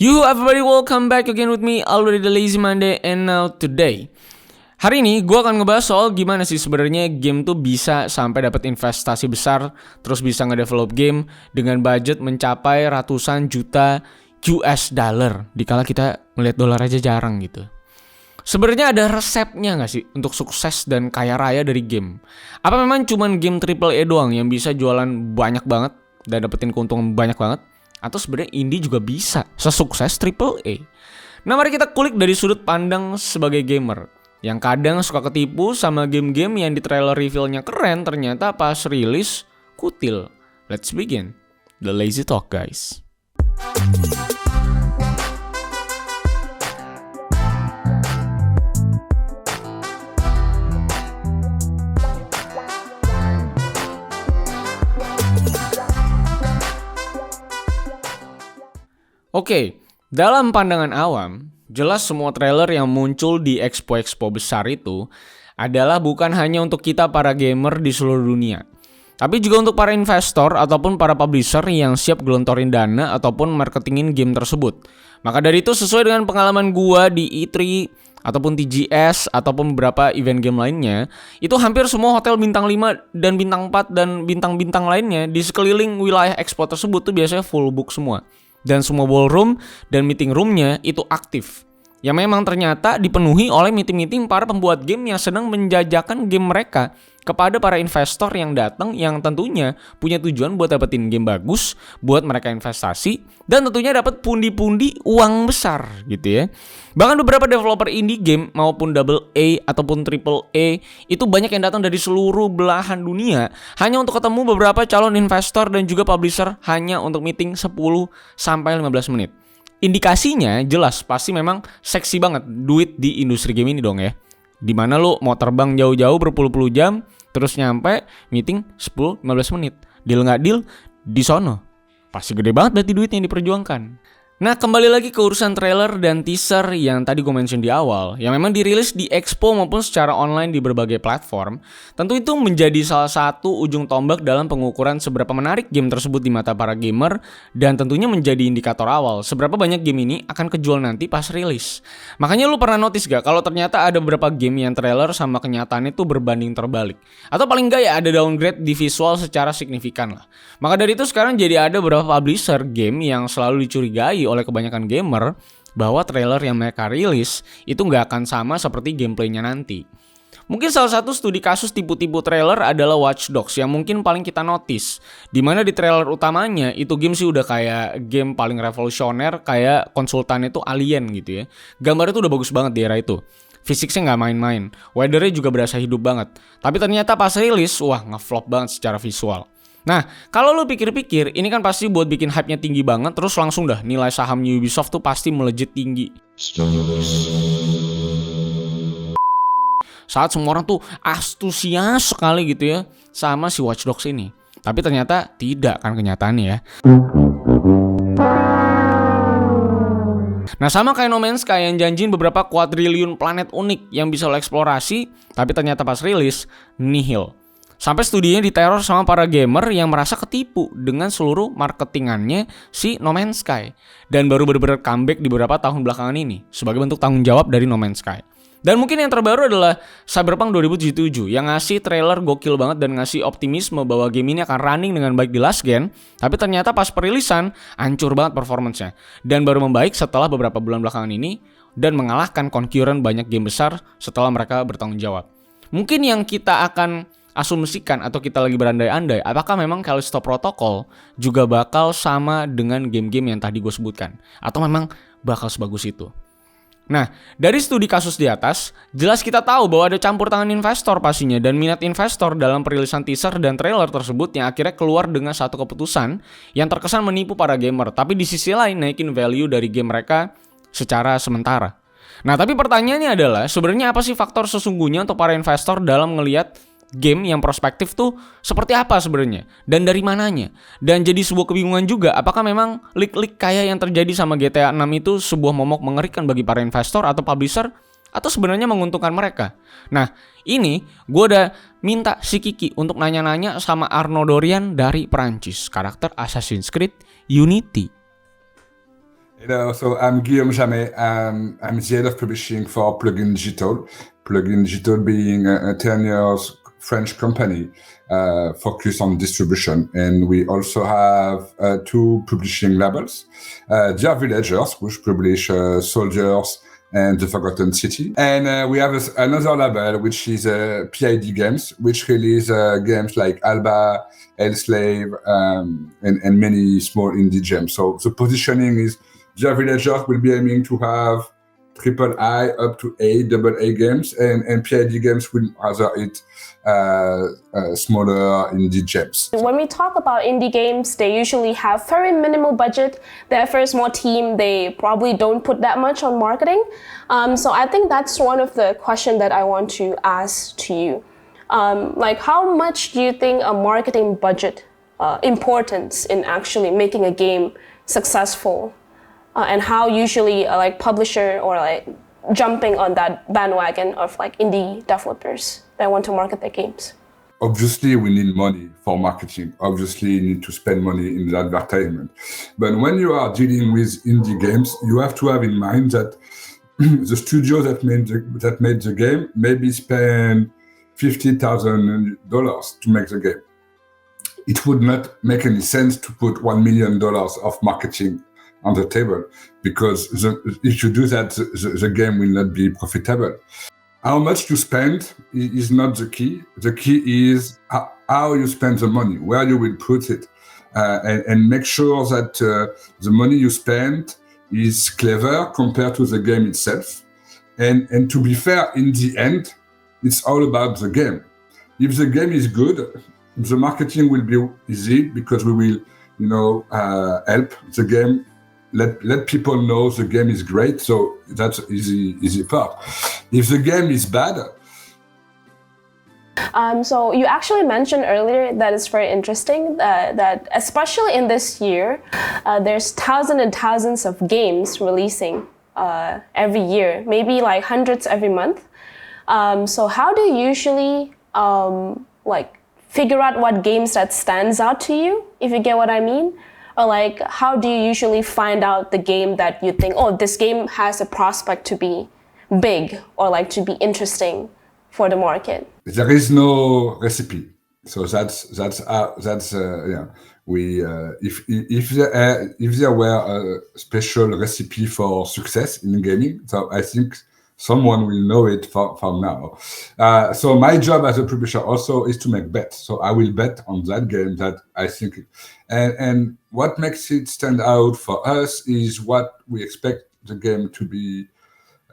You everybody, welcome back again with me, already the Lazy Monday, and now today. Hari ini gue akan ngebahas soal gimana sih sebenarnya game tuh bisa sampai dapat investasi besar, terus bisa ngedevelop game dengan budget mencapai ratusan juta US dollar. Dikala kita ngeliat dolar aja jarang gitu. Sebenarnya ada resepnya nggak sih untuk sukses dan kaya raya dari game? Apa memang cuman game AAA doang yang bisa jualan banyak banget dan dapetin keuntungan banyak banget? Atau sebenarnya indie juga bisa sesukses AAA? Nah, mari kita kulik dari sudut pandang sebagai gamer yang kadang suka ketipu sama game-game yang di trailer reveal-nya keren, ternyata pas rilis kutil. Let's begin the lazy talk, guys. Oke, dalam pandangan awam, jelas semua trailer yang muncul di expo-expo besar itu adalah bukan hanya untuk kita para gamer di seluruh dunia, tapi juga untuk para investor ataupun para publisher yang siap gelontorin dana ataupun marketingin game tersebut. Maka dari itu, sesuai dengan pengalaman gua di E3 ataupun TGS ataupun beberapa event game lainnya, itu hampir semua hotel bintang 5 dan bintang 4 dan bintang-bintang lainnya di sekeliling wilayah expo tersebut tuh biasanya full book semua. Dan semua ballroom dan meeting roomnya itu aktif. Yang memang ternyata dipenuhi oleh meeting-meeting para pembuat game yang sedang menjajakan game mereka kepada para investor yang datang, yang tentunya punya tujuan buat dapetin game bagus, buat mereka investasi, dan tentunya dapat pundi-pundi uang besar gitu ya. Bahkan beberapa developer indie game maupun AA ataupun AAA itu banyak yang datang dari seluruh belahan dunia hanya untuk ketemu beberapa calon investor dan juga publisher hanya untuk meeting 10-15 menit. Indikasinya jelas pasti memang seksi banget duit di industri game ini dong ya. Dimana lo mau terbang jauh-jauh berpuluh-puluh jam terus nyampe meeting 10-15 menit. Deal nggak deal di sono. Pasti gede banget berarti duitnya yang diperjuangkan. Nah, kembali lagi ke urusan trailer dan teaser yang tadi gue mention di awal, yang memang dirilis di expo maupun secara online di berbagai platform. Tentu itu menjadi salah satu ujung tombak dalam pengukuran seberapa menarik game tersebut di mata para gamer, dan tentunya menjadi indikator awal seberapa banyak game ini akan kejual nanti pas rilis. Makanya lu pernah notice gak kalau ternyata ada beberapa game yang trailer sama kenyataannya itu berbanding terbalik, atau paling enggak ya ada downgrade di visual secara signifikan lah. Maka dari itu sekarang jadi ada beberapa publisher game yang selalu dicurigai oleh kebanyakan gamer bahwa trailer yang mereka rilis itu nggak akan sama seperti gameplaynya nanti. Mungkin salah satu studi kasus tipu-tipu trailer adalah Watch Dogs yang mungkin paling kita notice. Dimana di trailer utamanya itu game sih udah kayak game paling revolusioner, kayak konsultannya itu alien gitu ya. Gambarnya tuh udah bagus banget di era itu. Fisiknya nggak main-main, weathernya juga berasa hidup banget. Tapi ternyata pas rilis, wah ngeflop banget secara visual. Nah, kalau lo pikir-pikir, ini kan pasti buat bikin hype-nya tinggi banget, terus langsung dah nilai saham Ubisoft tuh pasti melejit tinggi. Saat semua orang tuh antusias sekali gitu ya sama si Watch Dogs ini. Tapi ternyata tidak kan kenyataannya ya. Nah, sama kayak No Man's Sky yang janjiin beberapa kuadriliun planet unik yang bisa lo eksplorasi, tapi ternyata pas rilis, nihil. Sampai studinya diteror sama para gamer yang merasa ketipu dengan seluruh marketingannya si No Man's Sky. Dan baru benar-benar comeback di beberapa tahun belakangan ini sebagai bentuk tanggung jawab dari No Man's Sky. Dan mungkin yang terbaru adalah Cyberpunk 2077 yang ngasih trailer gokil banget dan ngasih optimisme bahwa game ini akan running dengan baik di last gen. Tapi ternyata pas perilisan hancur banget performance-nya. Dan baru membaik setelah beberapa bulan belakangan ini dan mengalahkan concurrent banyak game besar setelah mereka bertanggung jawab. Mungkin yang kita akan asumsikan atau kita lagi berandai-andai, apakah memang Callisto Protocol juga bakal sama dengan game-game yang tadi gue sebutkan, atau memang bakal sebagus itu. Nah, dari studi kasus di atas, jelas kita tahu bahwa ada campur tangan investor pastinya dan minat investor dalam perilisan teaser dan trailer tersebut yang akhirnya keluar dengan satu keputusan yang terkesan menipu para gamer, tapi di sisi lain naikin value dari game mereka secara sementara. Nah, tapi pertanyaannya adalah sebenarnya apa sih faktor sesungguhnya untuk para investor dalam ngelihat game yang prospektif tuh seperti apa sebenarnya dan dari mananya. Dan jadi sebuah kebingungan juga, apakah memang leak-leak kayak yang terjadi sama GTA 6 itu sebuah momok mengerikan bagi para investor atau publisher, atau sebenarnya menguntungkan mereka. Nah, ini gue udah minta si Kiki untuk nanya-nanya sama Arnaud Dorian dari Perancis, karakter Assassin's Creed Unity. So I'm Guillaume Jamet. I'm the head of publishing for Plugin Digital. Plugin Digital being a 10 years French company focused on distribution. And we also have two publishing labels. Dear Villagers, which publish Soldiers and The Forgotten City. And we have another label, which is PID Games, which release games like Alba, Slave, and many small indie gems. So the positioning is Dear Villagers will be aiming to have triple I up to double A games, and PID games will rather hit smaller indie gems. When we talk about indie games, they usually have very minimal budget. They're a very small team. They probably don't put that much on marketing. So I think that's one of the questions that I want to ask to you. Like, how much do you think a marketing budget importance in actually making a game successful? And how usually like publisher or like jumping on that bandwagon of like indie developers that want to market their games? Obviously, we need money for marketing. Obviously, you need to spend money in the advertisement. But when you are dealing with indie games, you have to have in mind that the studio that made the game maybe spend $50,000 to make the game. It would not make any sense to put $1 million of marketing on the table, because if you do that, the game will not be profitable. How much you spend is not the key. The key is how you spend the money, where you will put it, and make sure that the money you spend is clever compared to the game itself. And to be fair, in the end, it's all about the game. If the game is good, the marketing will be easy, because we will, help the game. Let people know the game is great, so that's easy part. If the game is bad, so you actually mentioned earlier that it's very interesting that especially in this year, there's thousands and thousands of games releasing every year, maybe like hundreds every month. So how do you usually like figure out what games that stands out to you, if you get what I mean? Or like, how do you usually find out the game that you think, oh, this game has a prospect to be big or like to be interesting for the market? There is no recipe. So we if there were a special recipe for success in gaming, so I think someone will know it from now. So my job as a publisher also is to make bets. So I will bet on that game that I think, and what makes it stand out for us is what we expect the game to be.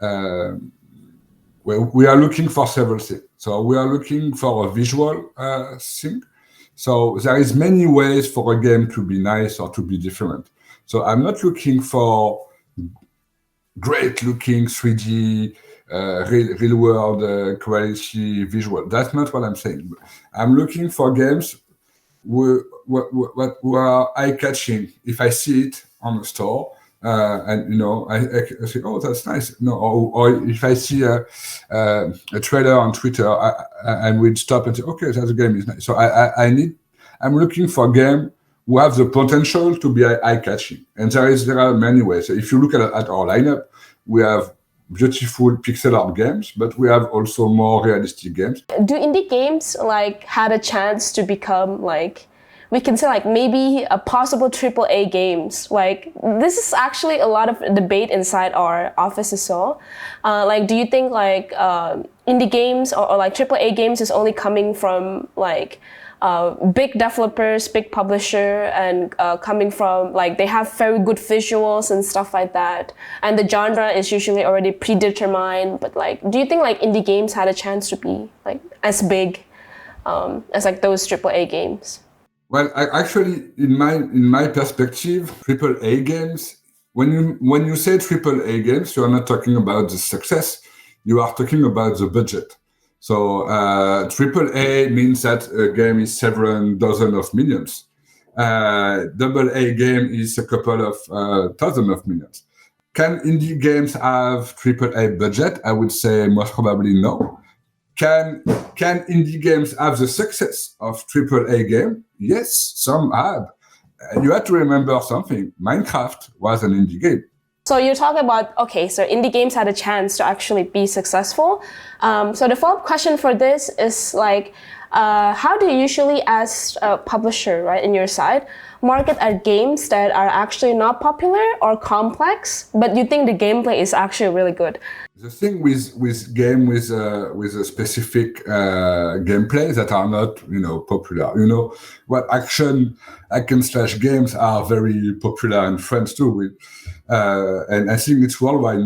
Well, we are looking for several things. So we are looking for a visual thing. So there is many ways for a game to be nice or to be different. So I'm not looking for great looking 3D, real world quality visual. That's not what I'm saying. I'm looking for games who are eye catching. If I see it on the store, and I say, oh, that's nice. No, or if I see a trailer on Twitter, I will stop and say, okay, that game is nice. So I'm looking for a game who have the potential to be eye-catching. And there are many ways. So if you look at our lineup, we have beautiful pixel art games, but we have also more realistic games. Do indie games like had a chance to become like, we can say like maybe a possible AAA games? Like, this is actually a lot of debate inside our office as well. Like, do you think like indie games or like AAA games is only coming from like big developers, big publisher, and coming from like they have very good visuals and stuff like that, and the genre is usually already predetermined? But like, do you think like indie games had a chance to be like as big as like those AAA games? Well, actually, in my perspective, AAA games. When you say AAA games, you are not talking about the success. You are talking about the budget. So AAA means that a game is several dozen of millions. Double A game is a couple of thousand of millions. Can indie games have AAA budget? I would say most probably no. Can indie games have the success of AAA game? Yes, some have. You have to remember something. Minecraft was an indie game. So you're talking about, okay, so indie games had a chance to actually be successful. So the follow-up question for this is like, how do you usually, as a publisher, right, in your side, market at games that are actually not popular or complex, but you think the gameplay is actually really good? The thing with game with a specific gameplay that are not popular. What action slash games are very popular in France too. And I think it's worldwide.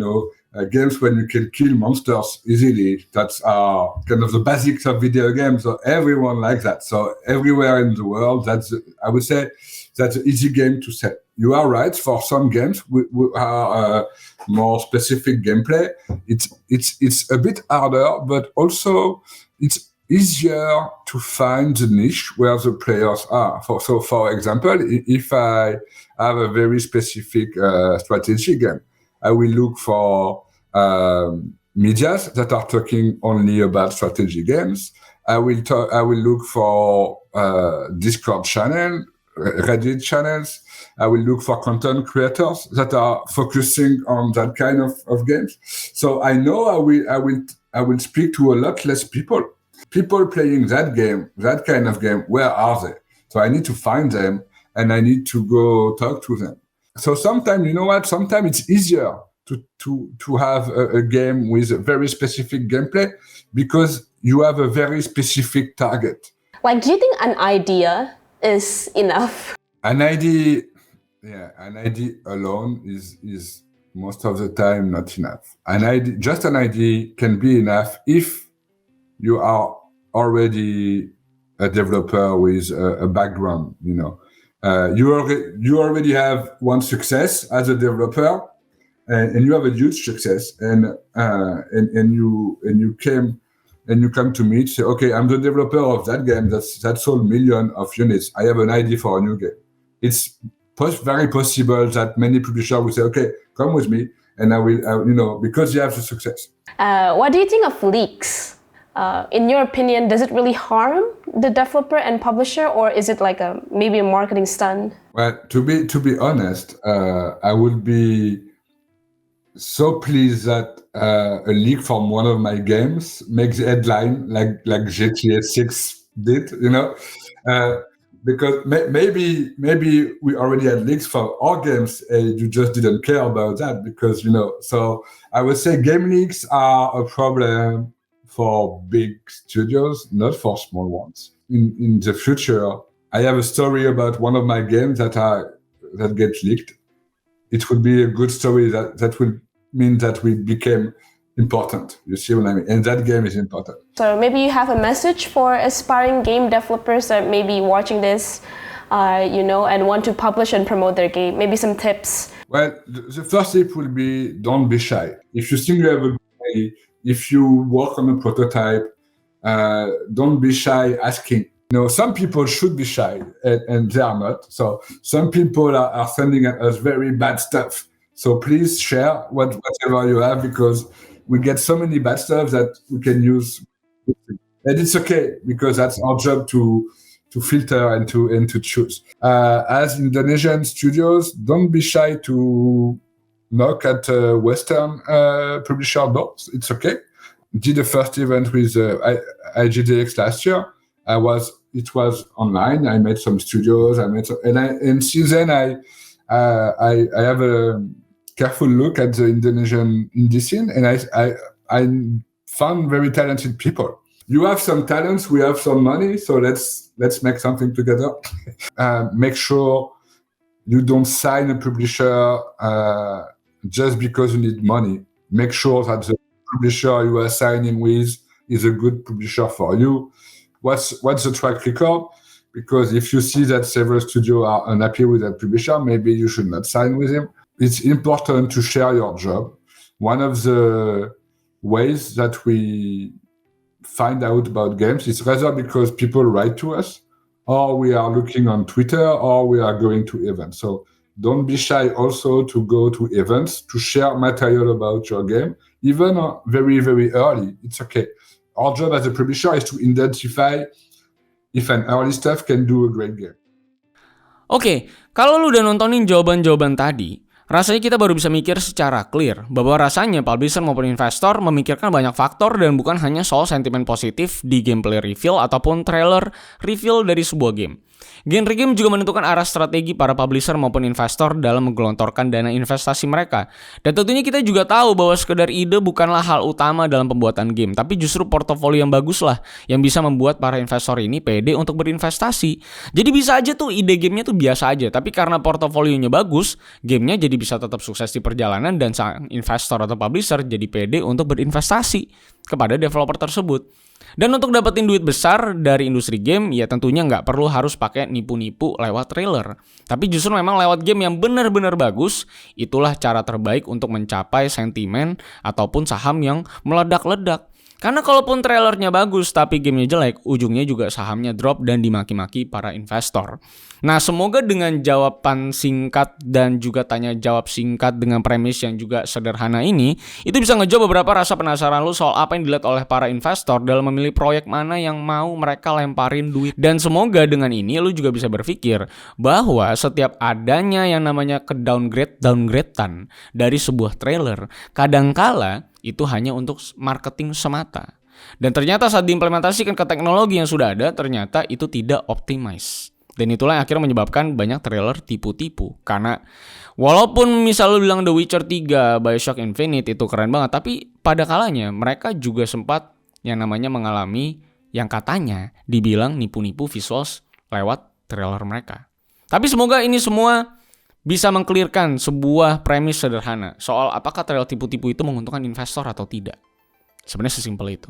Games when you can kill monsters easily. That's kind of the basics of video games. So everyone likes that. So everywhere in the world, I would say that's an easy game to sell. You are right. For some games, we are more specific gameplay. It's a bit harder, but also it's easier to find the niche where the players are. For example, if I have a very specific strategy game, I will look for medias that are talking only about strategy games. I will look for Discord channel, Reddit channels. I will look for content creators that are focusing on that kind of games. So I know I will speak to a lot less people. People playing that game, that kind of game, where are they? So I need to find them and I need to go talk to them. So sometimes, you know what? Sometimes it's easier to have a game with a very specific gameplay because you have a very specific target. Like, do you think an idea is enough? An idea alone is most of the time not enough. Just an idea can be enough if you are already a developer with a background. You already have one success as a developer, and you have a huge success, and you come to me to say, okay, I'm the developer of that game that sold millions of units. I have an idea for a new game. It's very possible that many publishers will say, okay, come with me, and I will, because you have the success. What do you think of leaks? In your opinion, does it really harm the developer and publisher, or is it like maybe a marketing stunt? Well, to be honest, I would be so pleased that a leak from one of my games makes the headline like GTA 6 did, because maybe we already had leaks for our games and you just didn't care about that because, so I would say game leaks are a problem for big studios, not for small ones. In the future, I have a story about one of my games that gets leaked. It would be a good story that would mean that we became important. You see what I mean? And that game is important. So maybe you have a message for aspiring game developers that may be watching this, and want to publish and promote their game. Maybe some tips. Well, the first tip will be don't be shy. If you think you have a good idea, if you work on a prototype, don't be shy asking. Some people should be shy, and they are not. So some people are sending us very bad stuff. So please share whatever you have because we get so many bad stuff that we can use. And it's okay because that's our job to filter and to choose. As Indonesian studios, don't be shy to knock at Western publisher doors. It's okay. Did the first event with IGDX last year. It was online. I met some studios. And since then I have a careful look at the Indonesian indie scene, and I found very talented people. You have some talents, we have some money, so let's make something together. Make sure you don't sign a publisher just because you need money. Make sure that the publisher you are signing with is a good publisher for you. What's the track record? Because if you see that several studios are unhappy with that publisher, maybe you should not sign with him. It's important to share your job. One of the ways that we find out about games is rather because people write to us, or we are looking on Twitter, or we are going to events. So don't be shy also to go to events, to share material about your game, even very, very early. It's okay. Our job as a publisher is to identify if an early stuff can do a great game. Oke, kalau lu udah nontonin jawaban-jawaban tadi, rasanya kita baru bisa mikir secara clear bahwa rasanya publisher maupun investor memikirkan banyak faktor dan bukan hanya soal sentimen positif di gameplay reveal ataupun trailer reveal dari sebuah game. Genre game juga menentukan arah strategi para publisher maupun investor dalam menggelontorkan dana investasi mereka. Dan tentunya kita juga tahu bahwa sekedar ide bukanlah hal utama dalam pembuatan game, tapi justru portofolio yang bagus lah yang bisa membuat para investor ini pede untuk berinvestasi. Jadi bisa aja tuh ide gamenya tuh biasa aja, tapi karena portofolionya bagus, gamenya jadi bisa tetap sukses di perjalanan dan sang investor atau publisher jadi pede untuk berinvestasi kepada developer tersebut. Dan untuk dapetin duit besar dari industri game, ya tentunya nggak perlu harus pakai nipu-nipu lewat trailer. Tapi justru memang lewat game yang benar-benar bagus, itulah cara terbaik untuk mencapai sentimen ataupun saham yang meledak-ledak. Karena kalaupun trailernya bagus tapi gamenya jelek, ujungnya juga sahamnya drop dan dimaki-maki para investor. Nah, semoga dengan jawaban singkat dan juga tanya jawab singkat dengan premis yang juga sederhana ini, itu bisa ngejawab beberapa rasa penasaran lu soal apa yang dilihat oleh para investor dalam memilih proyek mana yang mau mereka lemparin duit. Dan semoga dengan ini lu juga bisa berpikir bahwa setiap adanya yang namanya downgradean dari sebuah trailer, kadangkala itu hanya untuk marketing semata. Dan ternyata saat diimplementasikan ke teknologi yang sudah ada, ternyata itu tidak optimize. Dan itulah yang akhirnya menyebabkan banyak trailer tipu-tipu. Karena walaupun misal lu bilang The Witcher 3, Bioshock Infinite itu keren banget, tapi pada kalanya mereka juga sempat yang namanya mengalami yang katanya dibilang nipu-nipu visuals lewat trailer mereka. Tapi semoga ini semua bisa mengklirkan sebuah premis sederhana soal apakah trailer tipu-tipu itu menguntungkan investor atau tidak. Sebenarnya sesimpel itu.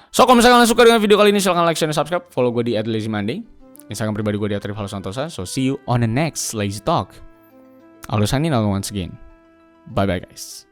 So, kalau misalkan kalian suka dengan video kali ini, silahkan like, share, dan subscribe. Follow gue di @thelazy.media. Instagram pribadi gue di @rifalsantosa. So, see you on the next Lazy Talk. I'll sign in once again. Bye-bye guys.